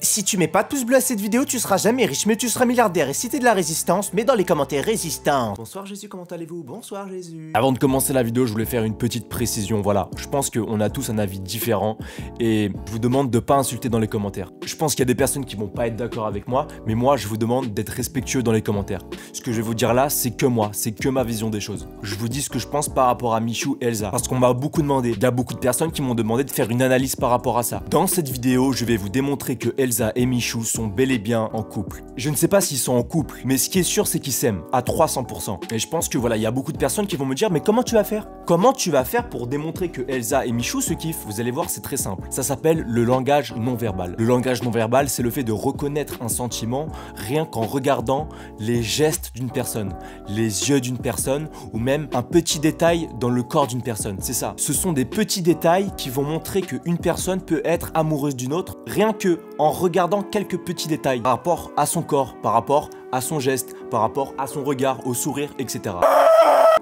Si tu mets pas de pouce bleu à cette vidéo, tu seras jamais riche, mais tu seras milliardaire. Et si t'es de la résistance, mets dans les commentaires résistance. Bonsoir Jésus, comment allez-vous? Bonsoir Jésus. Avant de commencer la vidéo, je voulais faire une petite précision. Voilà, je pense qu'on a tous un avis différent et je vous demande de pas insulter dans les commentaires. Je pense qu'il y a des personnes qui vont pas être d'accord avec moi, mais moi, je vous demande d'être respectueux dans les commentaires. Ce que je vais vous dire là, c'est que moi, c'est que ma vision des choses. Je vous dis ce que je pense par rapport à Michou et Elsa, parce qu'on m'a beaucoup demandé. Il y a beaucoup de personnes qui m'ont demandé de faire une analyse par rapport à ça. Dans cette vidéo, je vais vous démontrer que Elsa et Michou sont bel et bien en couple. Je ne sais pas s'ils sont en couple, mais ce qui est sûr, c'est qu'ils s'aiment à 300%. Et je pense que voilà, il y a beaucoup de personnes qui vont me dire, mais comment tu vas faire? Comment tu vas faire pour démontrer que Elsa et Michou se kiffent? Vous allez voir, c'est très simple. Ça s'appelle le langage non verbal. Le langage non verbal, c'est le fait de reconnaître un sentiment rien qu'en regardant les gestes d'une personne, les yeux d'une personne ou même un petit détail dans le corps d'une personne. C'est ça. Ce sont des petits détails qui vont montrer qu'une personne peut être amoureuse d'une autre rien que en regardant quelques petits détails par rapport à son corps, par rapport à son geste, par rapport à son regard, au sourire, etc.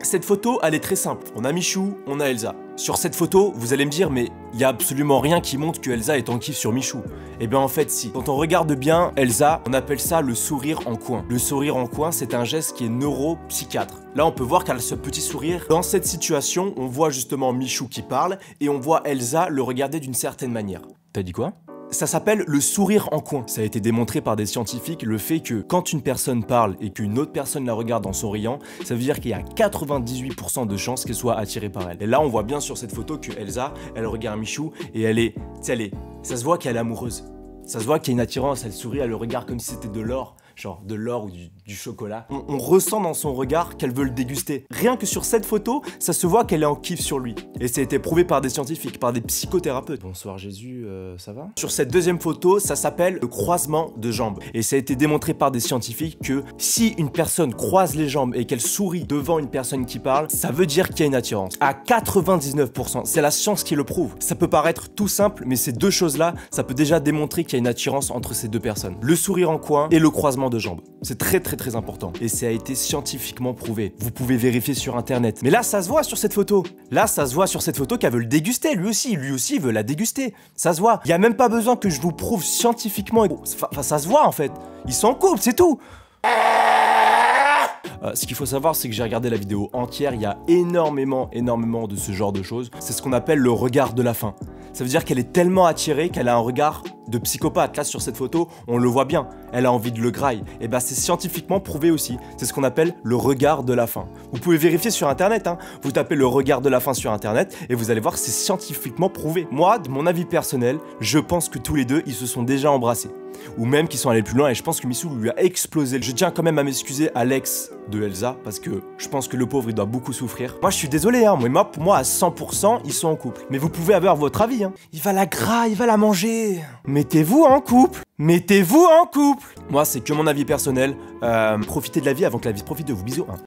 Cette photo, elle est très simple. On a Michou, on a Elsa. Sur cette photo, vous allez me dire, mais il n'y a absolument rien qui montre que Elsa est en kiff sur Michou. Eh bien en fait si. Quand on regarde bien Elsa, on appelle ça le sourire en coin. Le sourire en coin, c'est un geste qui est neuropsychiatre. Là, on peut voir qu'elle a ce petit sourire. Dans cette situation, on voit justement Michou qui parle et on voit Elsa le regarder d'une certaine manière. T'as dit quoi ? Ça s'appelle le sourire en coin. Ça a été démontré par des scientifiques, le fait que quand une personne parle et qu'une autre personne la regarde en souriant, ça veut dire qu'il y a 98% de chances qu'elle soit attirée par elle. Et là, on voit bien sur cette photo que Elsa, elle regarde Michou et ça se voit qu'elle est amoureuse. Ça se voit qu'il y a une attirance, elle sourit, elle le regarde comme si c'était de l'or. Genre de l'or ou du chocolat. On ressent dans son regard qu'elle veut le déguster. Rien que sur cette photo, ça se voit qu'elle est en kiff sur lui. Et ça a été prouvé par des scientifiques, par des psychothérapeutes. Bonsoir Jésus, ça va? Sur cette deuxième photo, ça s'appelle le croisement de jambes. Et ça a été démontré par des scientifiques que si une personne croise les jambes et qu'elle sourit devant une personne qui parle, ça veut dire qu'il y a une attirance. À 99%, c'est la science qui le prouve. Ça peut paraître tout simple, mais ces deux choses-là, ça peut déjà démontrer qu'il y a une attirance entre ces deux personnes. Le sourire en coin et le croisement de jambes. C'est très important. Et ça a été scientifiquement prouvé. Vous pouvez vérifier sur internet. Mais là, ça se voit sur cette photo. Là, ça se voit sur cette photo qu'elle veut le déguster. Lui aussi, il veut la déguster. Ça se voit. Il n'y a même pas besoin que je vous prouve scientifiquement. Enfin, ça se voit en fait. Ils sont en couple, c'est tout. Ce qu'il faut savoir, c'est que j'ai regardé la vidéo entière, il y a énormément de ce genre de choses. C'est ce qu'on appelle le regard de la faim. Ça veut dire qu'elle est tellement attirée qu'elle a un regard de psychopathe. Là, sur cette photo, on le voit bien. Elle a envie de le graille. Et bah, c'est scientifiquement prouvé aussi. C'est ce qu'on appelle le regard de la faim. Vous pouvez vérifier sur internet, hein. Vous tapez le regard de la faim sur internet et vous allez voir, c'est scientifiquement prouvé. Moi, de mon avis personnel, je pense que tous les deux, ils se sont déjà embrassés. Ou même qu'ils sont allés plus loin et je pense que Michou lui a explosé. Je tiens quand même à m'excuser à l'ex de Elsa parce que je pense que le pauvre il doit beaucoup souffrir. Moi je suis désolé hein, mais pour moi à 100% ils sont en couple. Mais vous pouvez avoir votre avis hein. Il va la grailler, il va la manger. Mettez-vous en couple. Mettez-vous en couple. Moi c'est que mon avis personnel. Profitez de la vie avant que la vie profite de vous. Bisous hein.